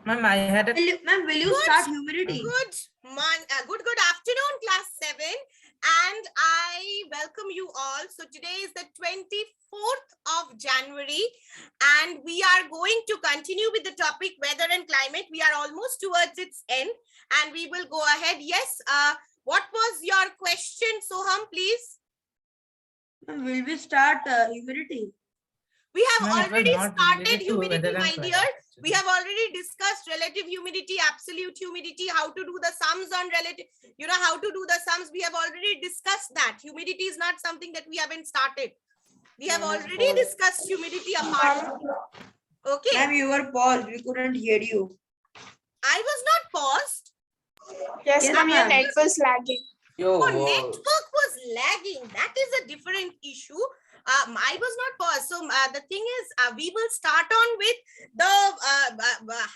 Ma'am, I had a Ma'am, will you start humidity? Good afternoon, class 7. And I welcome you all. So today is the 24th of January. And we are going to continue with the topic weather and climate. We are almost towards its end. And we will go ahead. Yes, what was your question, Soham, please? Ma'am, will we start humidity? We have Ma'am, it was already not started related to humidity, weather and my climate, dear. actually. We have already discussed relative humidity, absolute humidity, how to do the sums on relative, how to do the sums. We have already discussed that. Humidity is not something that we haven't started. We have already discussed humidity apart. Okay. Ma'am, you were paused. We couldn't hear you. I was not paused. Yes, Yes, ma'am, your ma'am. net was lagging. Oh, network was lagging. That is a different issue. I was not paused. So the thing is, we will start on with the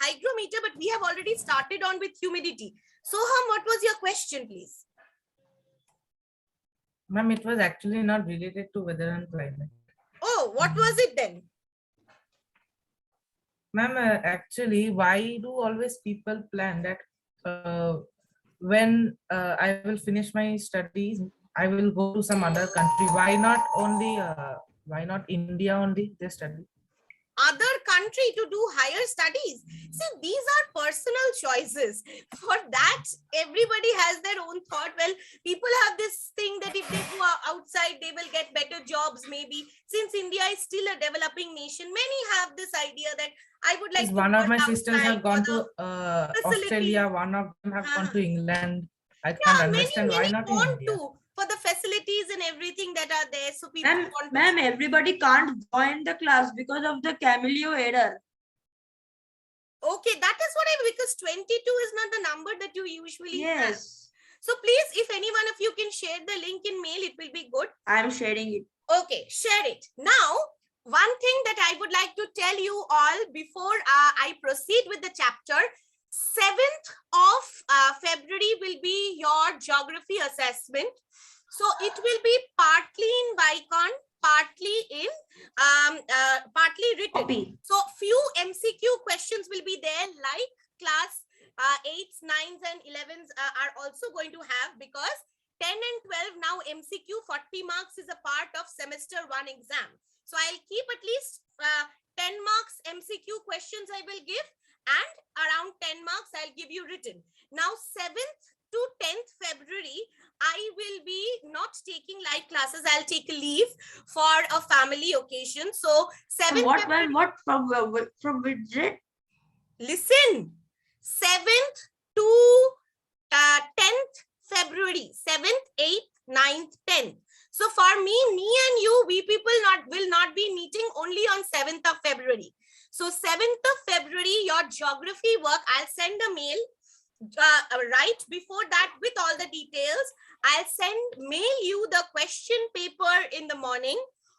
hygrometer, but we have already started on with humidity. Soham, what was your question, please? Ma'am, it was actually not related to weather and climate. Oh, what was it then? Ma'am, actually, why do always people plan that when I will finish my studies, I will go to some other country? Why not India only they study? Other country to do higher studies. See, these are personal choices. For that, everybody has their own thought. Well, people have this thing that if they go outside, they will get better jobs, maybe. Since India is still a developing nation, many have this idea that I would like Yes, to one of work my sisters outside have gone for to the Australia. facilities. One of them have gone Uh-huh. to England. I can't Yeah, understand why many not in want India. to, for the facilities and everything that are there. So people want to. Ma'am, everybody can't join the class because of the Camilio error. Okay, that is what because 22 is not the number that you usually have. Yes, So please, if any one of you can share the link in mail, it will be good. I'm sharing it. Okay, share it. Now, one thing that I would like to tell you all before I proceed with the chapter, 7th of February will be your geography assessment. So it will be partly in Vicon, partly in partly written. Copy. So few MCQ questions will be there, like class 8s, 9s and 11s are also going to have, because 10 and 12 now MCQ 40 marks is a part of semester 1 exam. So I'll keep at least 10 marks MCQ questions I will give, and around 10 marks I'll give you written. Now 7th to 10th February, I will be not taking live classes. I'll take a leave for a family occasion. So 7th What, February, ma'am? What from which date? listen, 7th to 10th February, 7th, 8th, 9th, 10th. So for me and you, we people will not be meeting only on 7th of February. So 7th of February, your geography work, I'll send a mail right before that with all the details. I'll mail you the question paper in the morning.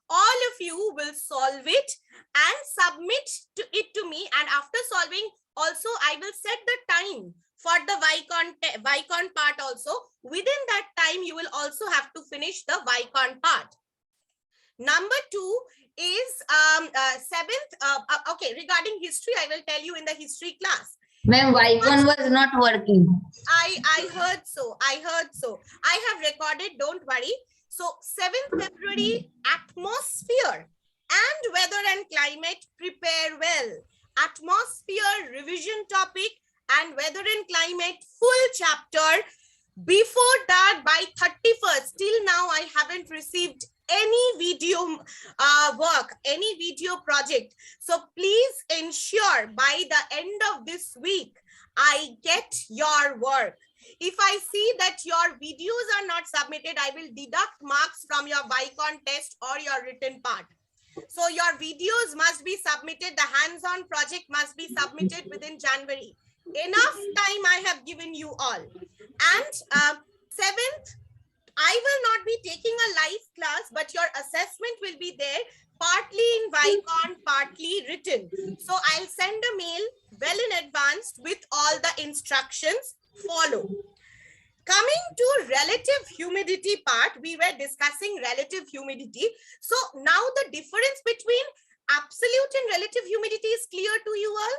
All of you will solve it and submit it to me. And after solving, also I will set the time for the Vicon part also. Within that time, you will also have to finish the Vicon part. Number 2 is 7th. Okay, regarding history, I will tell you in the history class. Ma'am, Vicon was not working. I heard so. I have recorded, don't worry. So 7th February, atmosphere and weather and climate, prepare well. Atmosphere revision topic and weather and climate full chapter. Before that, by 31st, till now I haven't received any video work, any video project. So please ensure by the end of this week, I get your work. If I see that your videos are not submitted, I will deduct marks from your Vicon test or your written part. So your videos must be submitted. The hands-on project must be submitted within January. Enough time I have given you all. And 7th, I will not be taking a live class, but your assessment will be there, partly in Vicon, partly written. So I'll send a mail well in advance with all the instructions. Follow. Coming to relative humidity part, we were discussing relative humidity. So now the difference between absolute and relative humidity is clear to you all?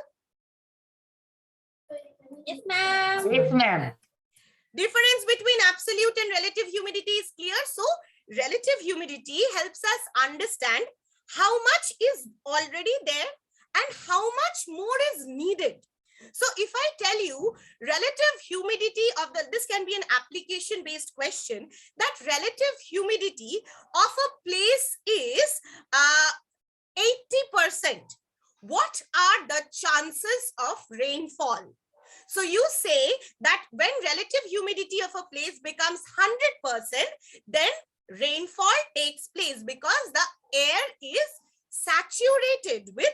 Yes, ma'am. Yes, ma'am. Difference between absolute and relative humidity is clear. So relative humidity helps us understand how much is already there and how much more is needed. So if I tell you relative humidity of this can be an application based question, that relative humidity of a place is 80%. What are the chances of rainfall? So you say that when relative humidity of a place becomes 100%, then rainfall takes place because the air is saturated with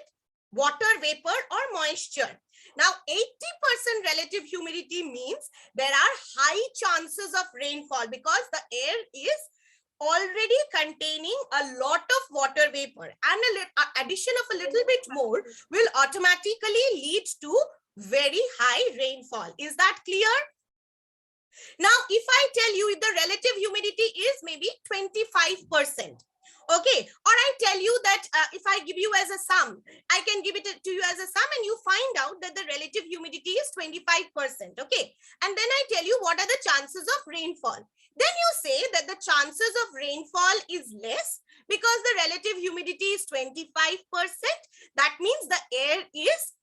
water vapor or moisture. Now 80% relative humidity means there are high chances of rainfall because the air is already containing a lot of water vapor, and addition of a little bit more will automatically lead to very high rainfall. Is that clear? Now, if I tell you if the relative humidity is maybe 25%, okay, or I tell you that if I give you as a sum, I can give it to you as a sum and you find out that the relative humidity is 25%, okay, and then I tell you what are the chances of rainfall. Then you say that the chances of rainfall is less because the relative humidity is 25%. That means the air is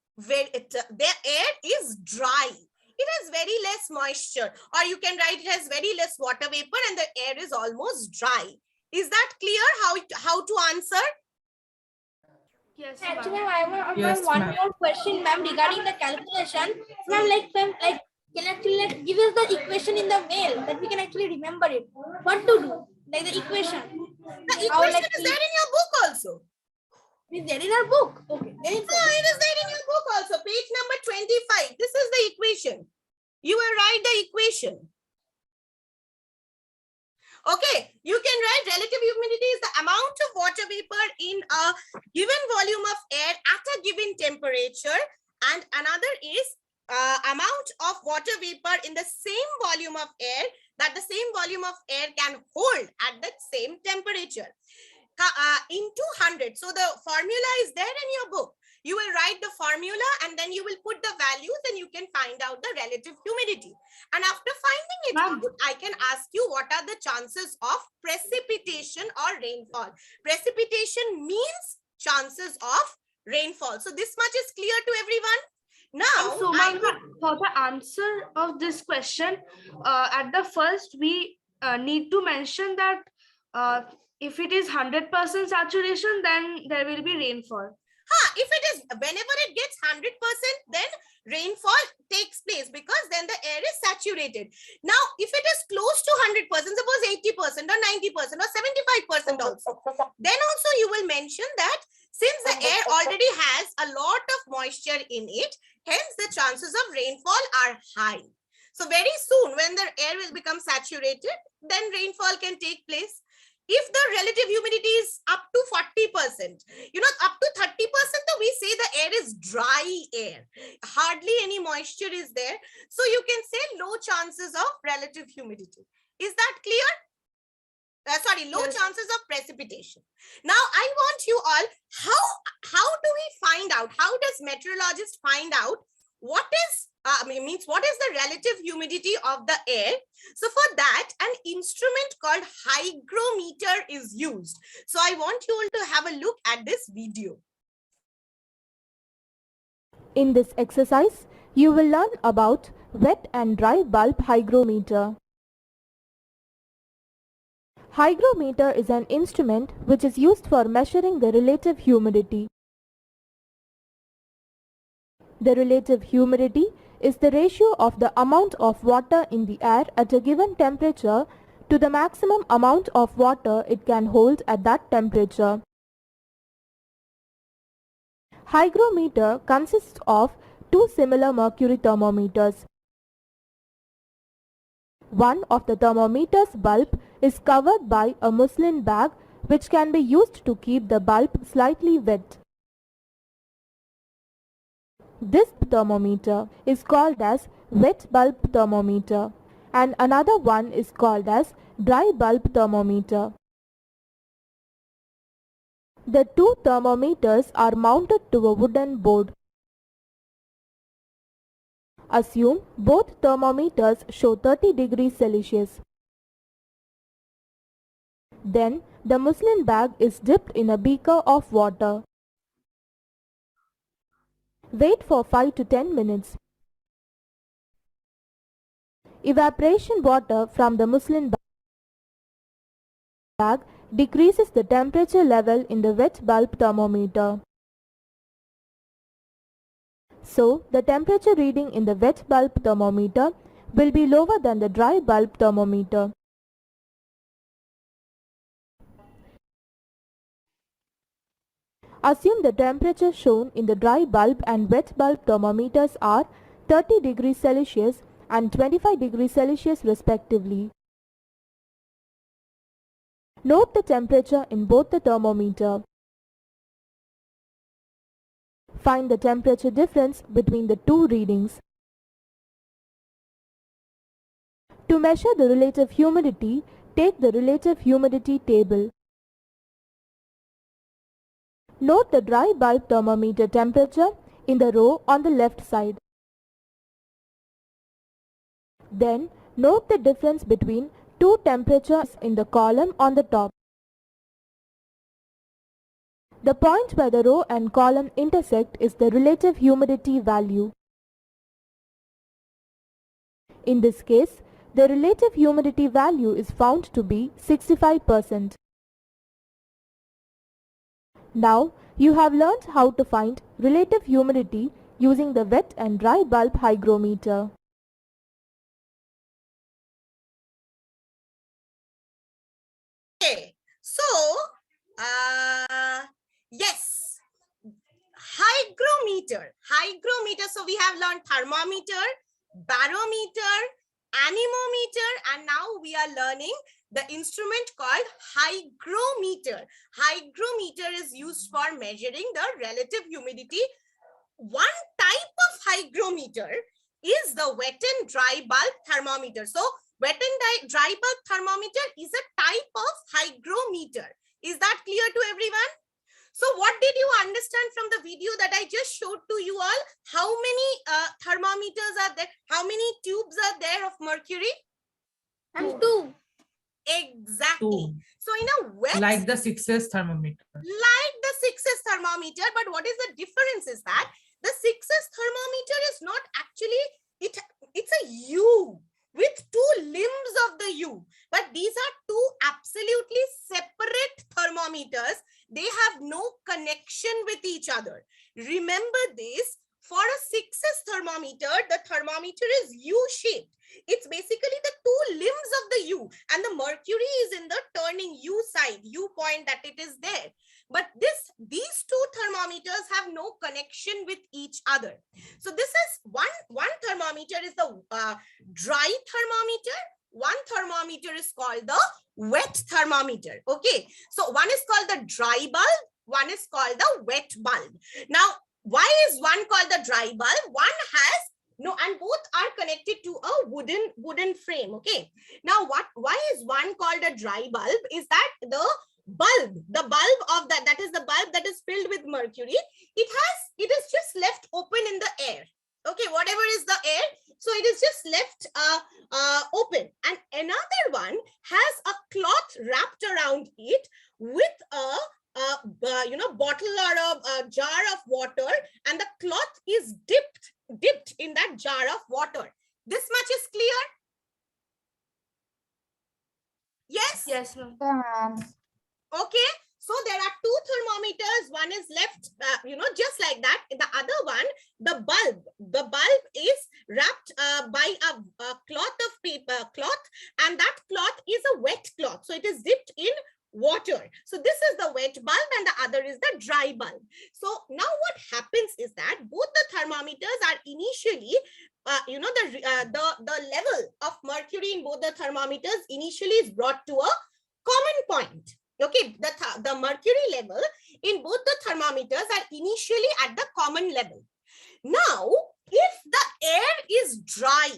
dry. It has very less moisture, or you can write it has very less water vapor and the air is almost dry. Is that clear how to answer? Yes, actually, I have Yes, one ma'am. more question, ma'am, regarding the calculation. Ma'am, can actually give us the equation in the mail that we can actually remember it. What to do? Like the equation. The equation is there in your book also. Is there in our book? Okay. Oh, it is there in your book also. Page number 25. This is the equation. You will write the equation. Okay, you can write relative humidity is the amount of water vapor in a given volume of air at a given temperature, and another is amount of water vapor in the same volume of air that the same volume of air can hold at that same temperature. Into 100. So the formula is there in your book. You will write the formula and then you will put the values and you can find out the relative humidity. And after finding it out, I can ask you what are the chances of precipitation or rainfall. Precipitation means chances of rainfall. So this much is clear to everyone. Now, So, ma'am, for the answer of this question, at the first we need to mention that if it is 100% saturation, then there will be rainfall. If it is whenever it gets 100%, then rainfall takes place because then the air is saturated. Now, if it is close to 100%, suppose 80% or 90% or 75% also, then also you will mention that since the air already has a lot of moisture in it, hence the chances of rainfall are high. So very soon when the air will become saturated, then rainfall can take place. If the relative humidity is up to 40%, up to 30%, we say the air is dry air. Hardly any moisture is there. So you can say low chances of relative humidity. Is that clear? Low chances of precipitation. Now I want you all, how do we find out? How does meteorologist find out what is what is the relative humidity of the air? So for that, an instrument called hygrometer is used. So I want you all to have a look at this video. In this exercise, you will learn about wet and dry bulb hygrometer. Hygrometer is an instrument which is used for measuring the relative humidity. The relative humidity is the ratio of the amount of water in the air at a given temperature to the maximum amount of water it can hold at that temperature. Hygrometer consists of two similar mercury thermometers. One of the thermometer's bulb is covered by a muslin bag which can be used to keep the bulb slightly wet. This thermometer is called as wet bulb thermometer and another one is called as dry bulb thermometer. The two thermometers are mounted to a wooden board. Assume both thermometers show 30 degrees Celsius. Then the muslin bag is dipped in a beaker of water. Wait for 5 to 10 minutes. Evaporation water from the muslin bag decreases the temperature level in the wet bulb thermometer. So, the temperature reading in the wet bulb thermometer will be lower than the dry bulb thermometer. Assume the temperature shown in the dry bulb and wet bulb thermometers are 30 degrees Celsius and 25 degrees Celsius respectively. Note the temperature in both the thermometer. Find the temperature difference between the two readings. To measure the relative humidity, take the relative humidity table. Note the dry bulb thermometer temperature in the row on the left side. Then, note the difference between two temperatures in the column on the top. The point where the row and column intersect is the relative humidity value. In this case, the relative humidity value is found to be 65%. Now, you have learned how to find relative humidity using the wet and dry bulb hygrometer. Okay, so yes, hygrometer. So we have learned thermometer, barometer, anemometer, and now we are learning the instrument called hygrometer. Hygrometer is used for measuring the relative humidity. One type of hygrometer is the wet and dry bulb thermometer. So wet and dry bulb thermometer is a type of hygrometer. Is that clear to everyone? So what did you understand from the video that I just showed to you all? How many thermometers are there? How many tubes are there of mercury? And 2. Exactly. Two. So in a wet, Like the 6S thermometer. like the 6S thermometer, but what is the difference is that the 6S thermometer is not actually, it's a U with two limbs of the U, but these are two absolutely separate thermometers. They have no connection with each other. Remember this, for a 6S thermometer, the thermometer is U-shaped. It's basically the two limbs of the U, and the mercury is in the turning U side, U point that it is there. But these two thermometers have no connection with each other. So this is one thermometer is the dry thermometer. One thermometer is called the wet thermometer. Okay, so one is called the dry bulb, one is called the wet bulb. Now, why is one called the dry bulb? One has no, and both are connected to a wooden frame. Okay, now why is one called a dry bulb? Is that the bulb of that is the bulb that is filled with mercury, it is just left open in the air. Okay, whatever is the air, so it is just left open, and another one has a cloth wrapped around it with a bottle or a jar of water, and the cloth is dipped in that jar of water. This much is clear? Yes? Yes, ma'am. Okay, so there are two thermometers. One is left, just like that. In the other one, the bulb is wrapped by a cloth of paper, and that cloth is a wet cloth. So it is dipped in water. So this is the wet bulb and the other is the dry bulb. So now what happens is that both the thermometers are initially, the level of mercury in both the thermometers initially is brought to a common point. Okay, the mercury level in both the thermometers are initially at the common level. Now, if the air is dry,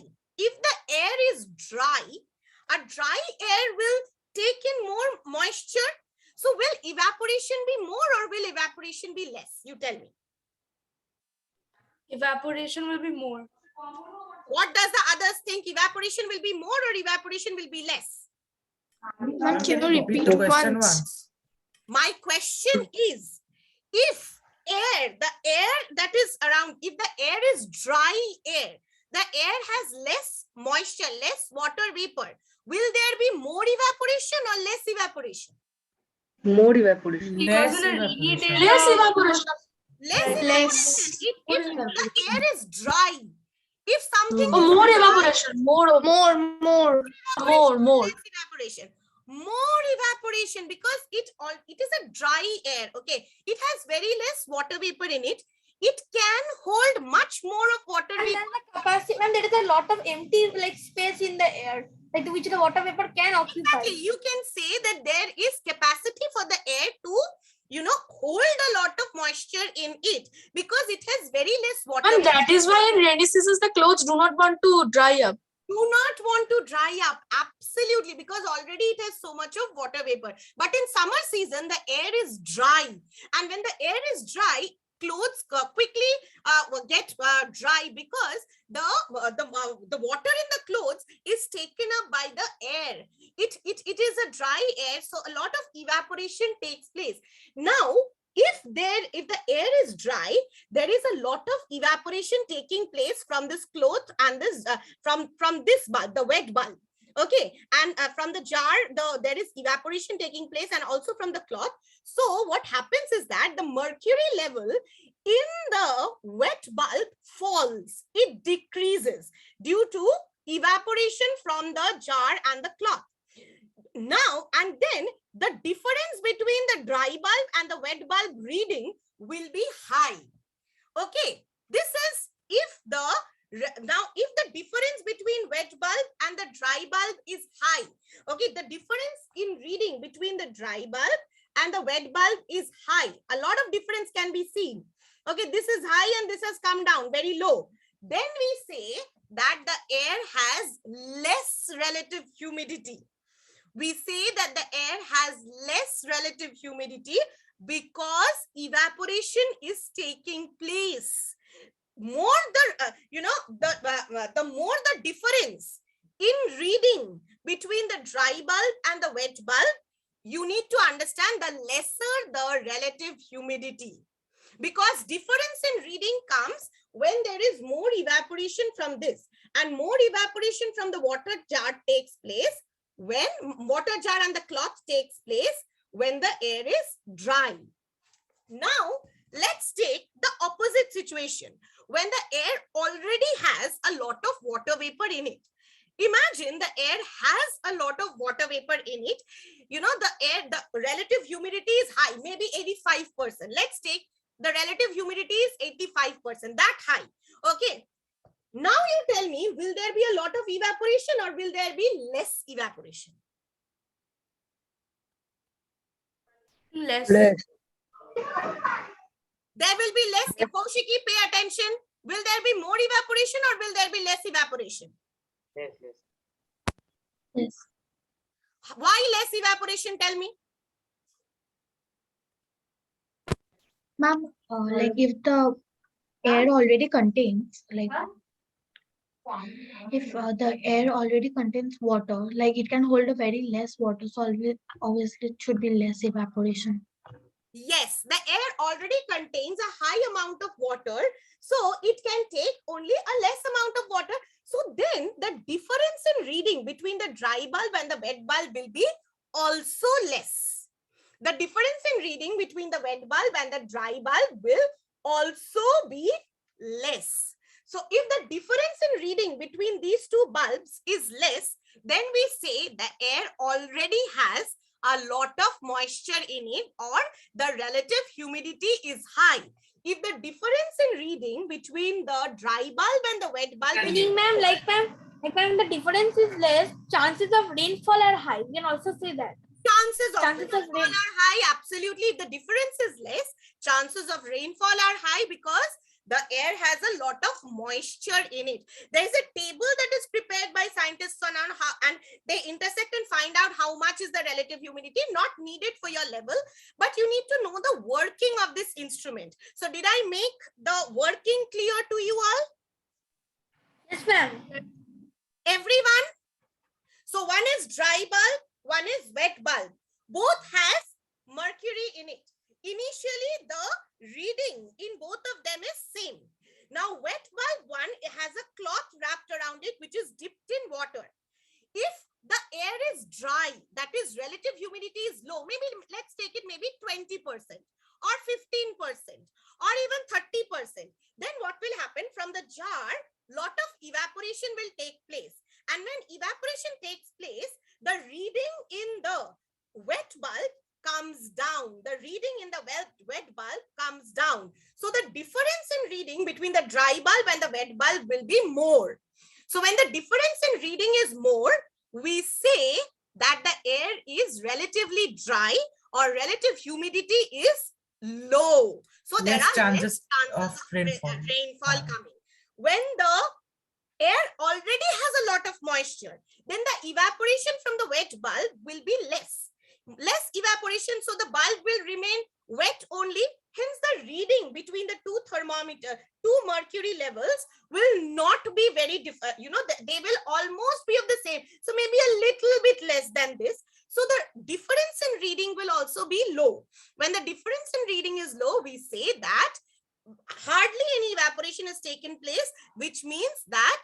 a dry air will take in more moisture. So will evaporation be more or will evaporation be less? You tell me. Evaporation will be more. What does the others think? Evaporation will be more or evaporation will be less? Ma'am, can you repeat the question once? My question is, if the air that is around, if the air is dry air, the air has less moisture, less water vapor, will there be more evaporation or less evaporation? More evaporation. Less Because in a evaporation. less evaporation. Less evaporation. If the air is dry, if something Oh, is more dry, evaporation. More less evaporation. More evaporation because it is a dry air. Okay, it has very less water vapor in it. It can hold much more of water And vapor. then the capacity, when there is a lot of empty like space in the air, like which the water vapor can occupy. Exactly. You can say that there is capacity for the air to, hold a lot of moisture in it because it has very less water. And that is why in rainy seasons the clothes do not want to dry up. Do not want to dry up. Absolutely, because already it has so much of water vapor. But in summer season, the air is dry. And when the air is dry, clothes quickly get dry because the water in the clothes is taken up by the air. It is a dry air, so a lot of evaporation takes place. Now, if the air is dry, there is a lot of evaporation taking place from this cloth and this from this bulb, the wet bulb. Okay, and from the jar, there is evaporation taking place, and also from the cloth. So what happens is that the mercury level in the wet bulb falls. It decreases due to evaporation from the jar and the cloth. Now, and then the difference between the dry bulb and the wet bulb reading will be high. Okay, this is if the difference between wet bulb and the dry bulb is high. Okay, the difference in reading between the dry bulb and the wet bulb is high. A lot of difference can be seen. Okay, this is high and this has come down very low. Then we say that the air has less relative humidity. We say that the air has less relative humidity because evaporation is taking place. More the more the difference in reading between the dry bulb and the wet bulb, you need to understand the lesser the relative humidity. Because difference in reading comes when there is more evaporation from this, and more evaporation from the water jar takes place when water jar and the cloth takes place when the air is dry. Now, let's take the opposite situation when the air already has a lot of water vapor in it. Imagine the air has a lot of water vapor in it. The relative humidity is high, maybe 85%. Let's take the relative humidity is 85%, that high. Okay. Now you tell me, will there be a lot of evaporation or will there be less evaporation? Less. There will be less. Kaushiki, pay attention. Will there be more evaporation or will there be less evaporation? Yes. Why less evaporation? Tell me. Ma'am, like if the air already contains, like if the air already contains water, like it can hold a very less water, so obviously it should be less evaporation. Yes, the air already contains a high amount of water, so it can take only a less amount of water. So then the difference in reading between the dry bulb and the wet bulb will be also less. The difference in reading between the wet bulb and the dry bulb will also be less. So if the difference in reading between these two bulbs is less, then we say the air already has a lot of moisture in it, or the relative humidity is high. If the difference in reading between the dry bulb and the wet bulb is Meaning, ma'am, like the difference is less, chances of rainfall are high. We can also say that. chances of Chances of rainfall rain. are high. Absolutely. If the difference is less, chances of rainfall are high because the air has a lot of moisture in it. There is a table that is prepared by scientists on how, and they intersect and find out how much is the relative humidity, not needed for your level, but you need to know the working of this instrument. So did I make the working clear to you all? Yes, ma'am. Everyone? So one is dry bulb, one is wet bulb. Both has mercury in it. Initially, the reading in both of them is same. Now, wet bulb one, it has a cloth wrapped around it, which is dipped in water. If the air is dry, that is relative humidity is low, maybe let's take it maybe 20% or 15% or even 30%, then what will happen from the jar, lot of evaporation will take place. And when evaporation takes place, the reading in the wet bulb comes down. The reading in the wet bulb comes down. So the difference in reading between the dry bulb and the wet bulb will be more. So when the difference in reading is more, we say that the air is relatively dry or relative humidity is low. So there Less are chances less of rainfall. rainfall coming. When the air already has a lot of moisture, then the evaporation from the wet bulb will be less. Less evaporation, so the bulb will remain wet only. Hence, the reading between the two mercury levels will not be very different. You know, they will almost be of the same. So maybe a little bit less than this. So the difference in reading will also be low. When the difference in reading is low, we say that hardly any evaporation has taken place, which means that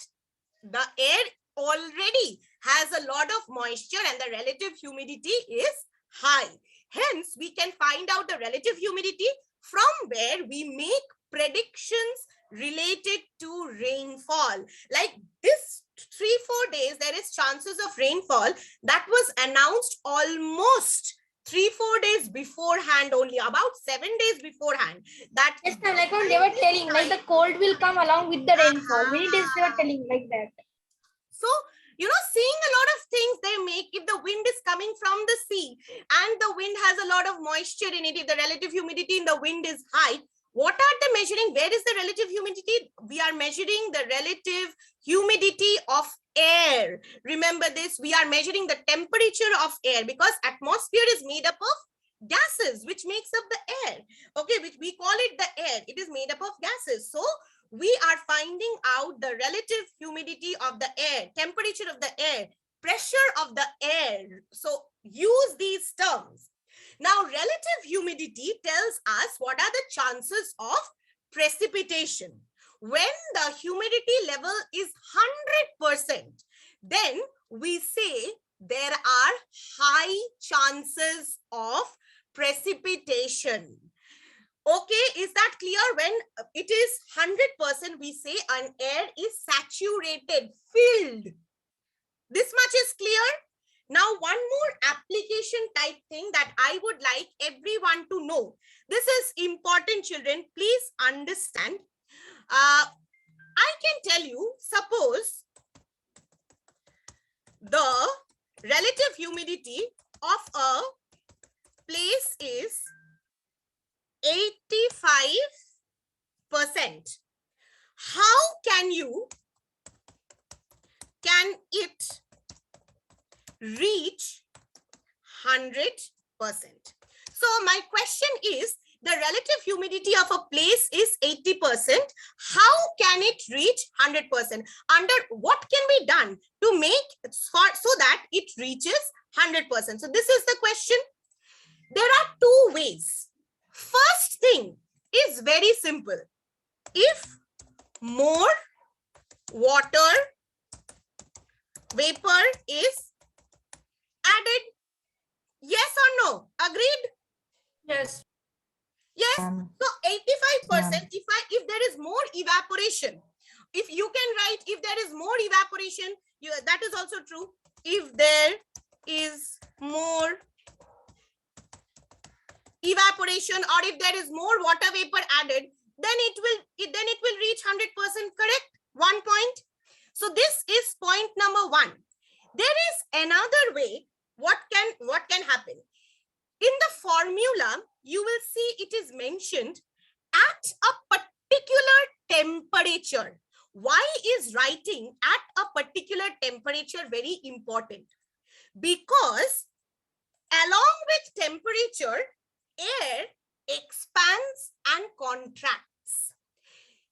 the air already has a lot of moisture and the relative humidity is high. Hence, we can find out the relative humidity from where we make predictions related to rainfall. Like this 3-4 days, there is chances of rainfall that was announced almost 3-4 days beforehand only, about 7 days beforehand. That Yes, ma'am. Like when they were telling, like the cold will come along with the rainfall. Many days they were telling like that. So, you know, seeing a lot of things they make, if the wind is coming from the sea and the wind has a lot of moisture in it, if the relative humidity in the wind is high, what are they measuring? Where is the relative humidity? We are measuring the relative humidity of air. Remember this, we are measuring the temperature of air because atmosphere is made up of gases, which makes up the air. Okay, which we call it the air. It is made up of gases. So we are finding out the relative humidity of the air, temperature of the air, pressure of the air. So use these terms. Now, relative humidity tells us what are the chances of precipitation. When the humidity level is 100%, then we say there are high chances of precipitation. Okay, is that clear? When it is 100%, we say an air is saturated, filled. This much is clear. Now, one more application type thing that I would like everyone to know. This is important, children. Please understand. I can tell you, suppose the relative humidity of a place is 85%. How can it reach 100%? So my question is, the relative humidity of a place is 80%. How can it reach 100%? Under what can be done to make so that it reaches 100%? So this is the question. There are two ways. First thing is very simple. If more water vapor is added, yes or no? Agreed? Yes. Yes. So 85%, if there is more evaporation, if you can write, if there is more evaporation, that is also true. If there is more evaporation or if there is more water vapor added, then it will reach 100%, correct? 1 point. So this is point number 1. There is another way. What can happen? In the formula, you will see it is mentioned at a particular temperature. Why is writing at a particular temperature very important? Because along with temperature, air expands and contracts.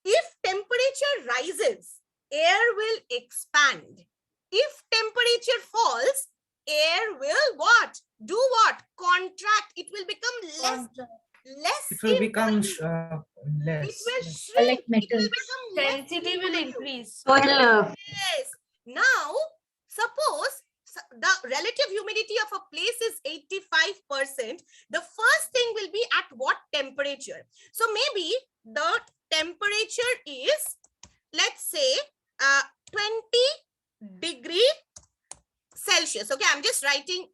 If temperature rises, air will expand. If temperature falls, air will what? Do what? Contract. It will become less It will in become volume. It less. will less. shrink. Like It will metals. become less in Density will volume. increase. Yes. Now, suppose the relative humidity of a place is 85%. The first thing will be at what temperature? So maybe the temperature is, let's say, 20 degree Celsius. Okay, I'm just writing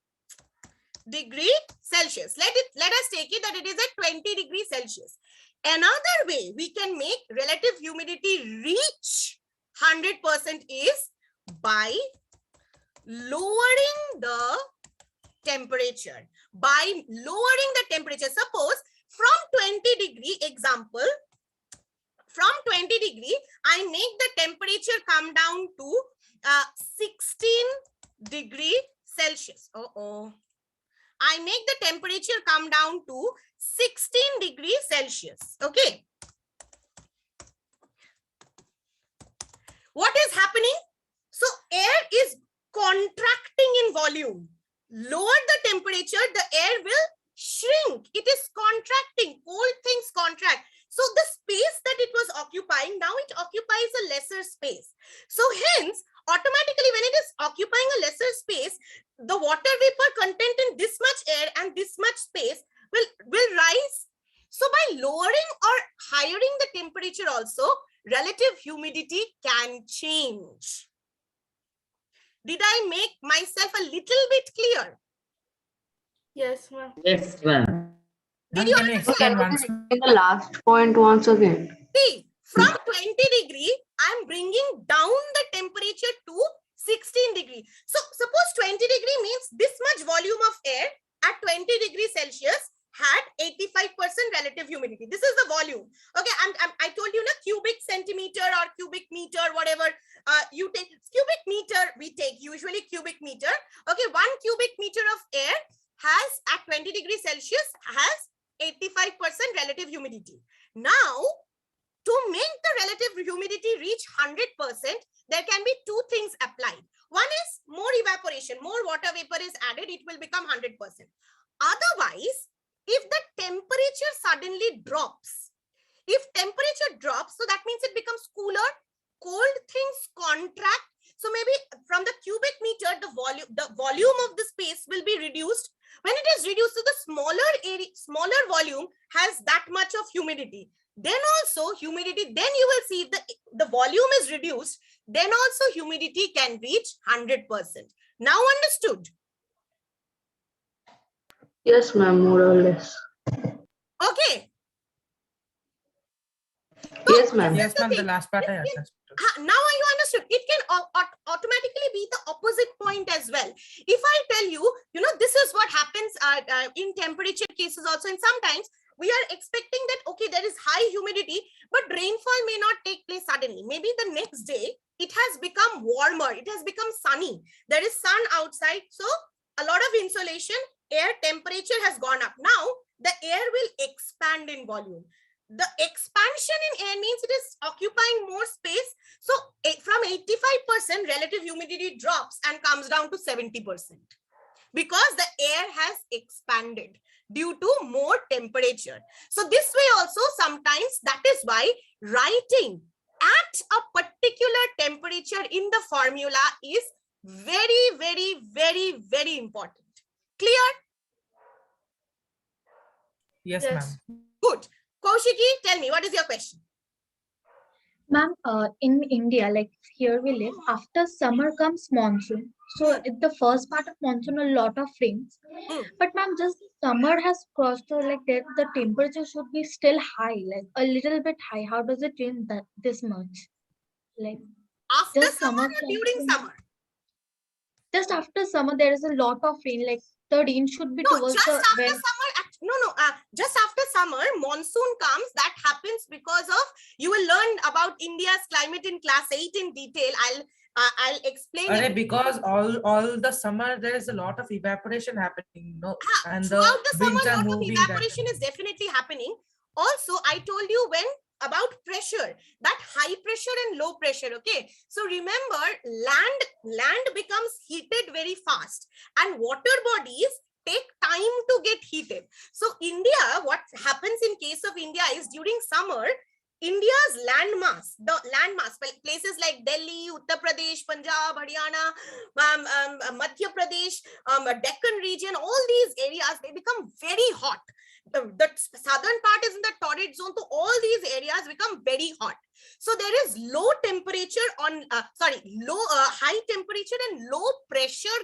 degree Celsius. Let us take it that it is at 20 degrees Celsius. Another way we can make relative humidity reach 100% is by lowering the temperature. By lowering the temperature, suppose from 20 degree, example, from 20 degree, I make the temperature come down to 16 degree Celsius. I make the temperature come down to 16 degrees Celsius. Okay. What is happening? So air is contracting in volume. Lower the temperature, the air will shrink. It is contracting. Cold things contract. So the space that it was occupying, now it occupies a lesser space. So hence, automatically when it is occupying a lesser space, the water vapor content in this much air and this much space will rise. So by lowering or highering the temperature also, relative humidity can change. Did I make myself a little bit clear? Yes, ma'am. Yes, ma'am. Did you Can you explain once? The last point once again. See, from 20 degree, I'm bringing down the temperature to 16 degree. So suppose 20 degree means this much volume of air at 20 degrees Celsius had 85% relative humidity. This is the volume. Okay, I told you, cubic centimeter or cubic meter, whatever you take. Cubic meter we take, usually cubic meter. Okay, 1 cubic meter of air has at 20 degrees Celsius has 85% relative humidity. Now, to make the relative humidity reach 100%, there can be two things applied. One is more evaporation, more water vapor is added, it will become 100%. Otherwise, if the temperature suddenly drops, if temperature drops, so that means it becomes cooler, cold things contract. So maybe from the cubic meter, the volume of the space will be reduced. When it is reduced to the smaller area, smaller volume has that much of humidity. Then also humidity, then you will see if the volume is reduced, then also humidity can reach 100%. Now understood? Yes, ma'am, more or less. Okay. Yes, ma'am. Yes, ma'am. The last part I understood. Now you understood. It can automatically be the opposite point as well. If I tell you, this is what happens in temperature cases also. And sometimes we are expecting that, okay, there is high humidity, but rainfall may not take place suddenly. Maybe the next day, it has become warmer. It has become sunny. There is sun outside. So a lot of insolation, air temperature has gone up. Now the air will expand in volume. The expansion in air means it is occupying more space. So from 85%, relative humidity drops and comes down to 70% because the air has expanded due to more temperature. So this way also sometimes, that is why writing at a particular temperature in the formula is very, very, very, very important. Clear? Yes, Yes. ma'am. Good. Kaushiki, tell me, what is your question? Ma'am, in India, like here we live, after summer comes monsoon. So at the first part of monsoon, a lot of rains. Hmm. But ma'am, just summer has crossed, so like the temperature should be still high, like a little bit high. How does it change that this much? Like After just summer summer or during comes- summer? just after summer, there is a lot of rain. Like the rain should be No, towards just the after when summer. Just after summer, monsoon comes. That happens because of, you will learn about India's climate in class 8 in detail. I'll explain it. Because all the summer there is a lot of evaporation happening, and Throughout the summer, winds are lot of moving. evaporation is definitely happening. Also, I told you when about pressure, that high pressure and low pressure. Okay, so remember, land becomes heated very fast, and water bodies take time to get heated. So India, what happens in case of India is during summer, India's landmass, places like Delhi, Uttar Pradesh, Punjab, Haryana, Madhya Pradesh, Deccan region, all these areas, they become very hot. The southern part is in the torrid zone, so all these areas become very hot. So there is low temperature on, high temperature and low pressure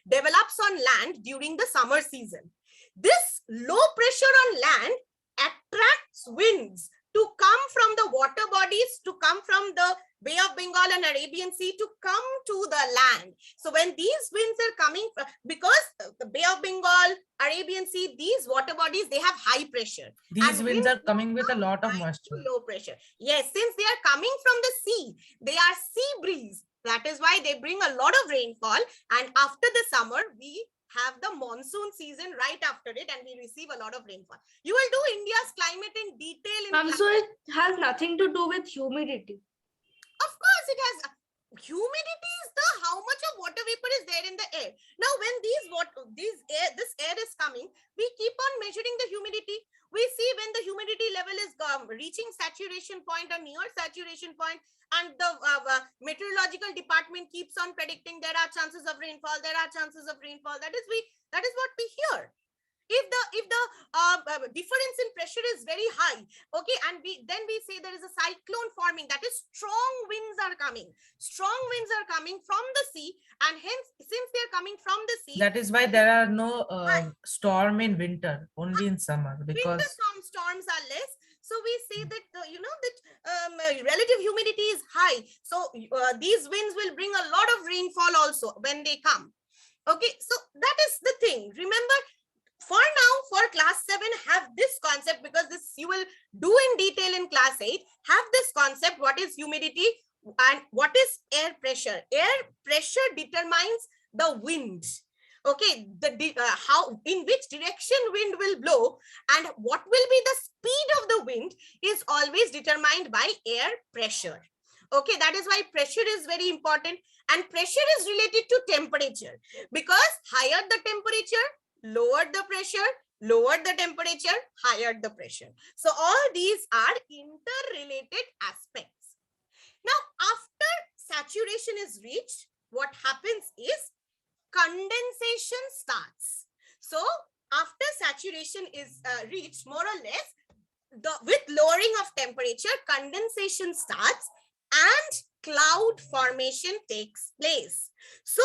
develops on land during the summer season. This low pressure on land attracts winds to come from the water bodies, to come from the Bay of Bengal and Arabian Sea, to come to the land. So when these winds are coming, because the Bay of Bengal, Arabian Sea, these water bodies, they have high pressure. These And winds are coming with a lot of moisture. Low pressure. Yes, since they are coming from the sea, they are sea breeze. That is why they bring a lot of rainfall. And after the summer, we have the monsoon season right after it, and we receive a lot of rainfall. You will do India's climate in detail. So it has nothing to do with humidity. Of course, it has. Humidity is the how much of water vapor is there in the air. Now, when this air is coming, we keep on measuring the humidity. We see when the humidity level is reaching saturation point or near saturation point, and the meteorological department keeps on predicting there are chances of rainfall. There are chances of rainfall. That is what we hear. If the difference in pressure is very high, okay, and then we say there is a cyclone forming, that is strong winds are coming. Strong winds are coming from the sea, and hence, since they are coming from the sea, That is why there are no storm in winter, only in summer, because winter storms are less. So we say that relative humidity is high. So these winds will bring a lot of rainfall also when they come. Okay, so that is the thing. Remember, for now, for class 7, have this concept, because this you will do in detail in class 8. Have this concept, what is humidity and what is air pressure. Air pressure determines the wind. Okay, how, in which direction wind will blow and what will be the speed of the wind is always determined by air pressure. Okay, that is why pressure is very important, and pressure is related to temperature, because higher the temperature, lower the pressure, lower the temperature, higher the pressure. So all these are interrelated aspects. Now, after saturation is reached, what happens is condensation starts. So after saturation is reached, more or less, with lowering of temperature, condensation starts and cloud formation takes place. So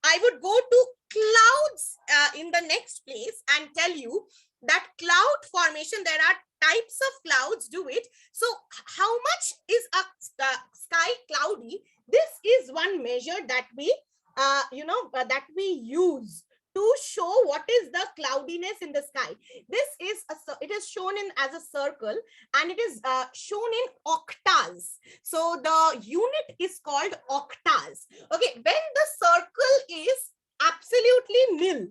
I would go to clouds in the next place and tell you that cloud formation, there are types of clouds do it. So how much is a sky cloudy? This is one measure that we that we use to show what is the cloudiness in the sky. This is it is shown in as a circle, and it is shown in octas. So the unit is called octas. Okay, when the circle is absolutely nil,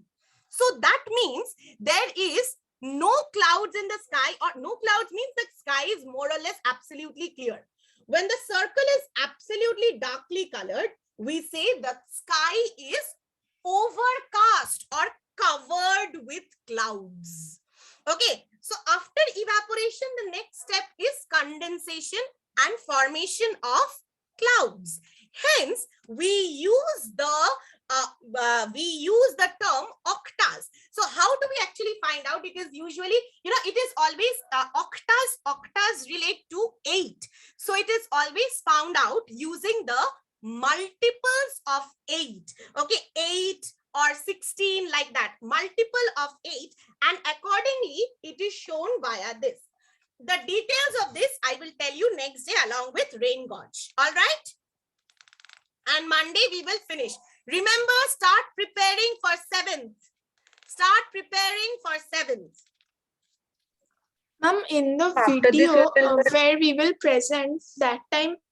so that means there is no clouds in the sky, or no clouds means the sky is more or less absolutely clear. When the circle is absolutely darkly colored, we say the sky is overcast or covered with clouds. Okay, so after evaporation, the next step is condensation and formation of clouds. Hence, we use the term octas. So how do we actually find out? It is usually, it is always octas relate to 8. So it is always found out using the multiples of 8. Okay, 8 or 16, like that, multiple of 8, and accordingly it is shown via this. The details of this I will tell you next day along with rain gauge. All right, and Monday we will finish. Remember, start preparing for 7th. Start preparing for 7th. Ma'am, in the video where we will present, that time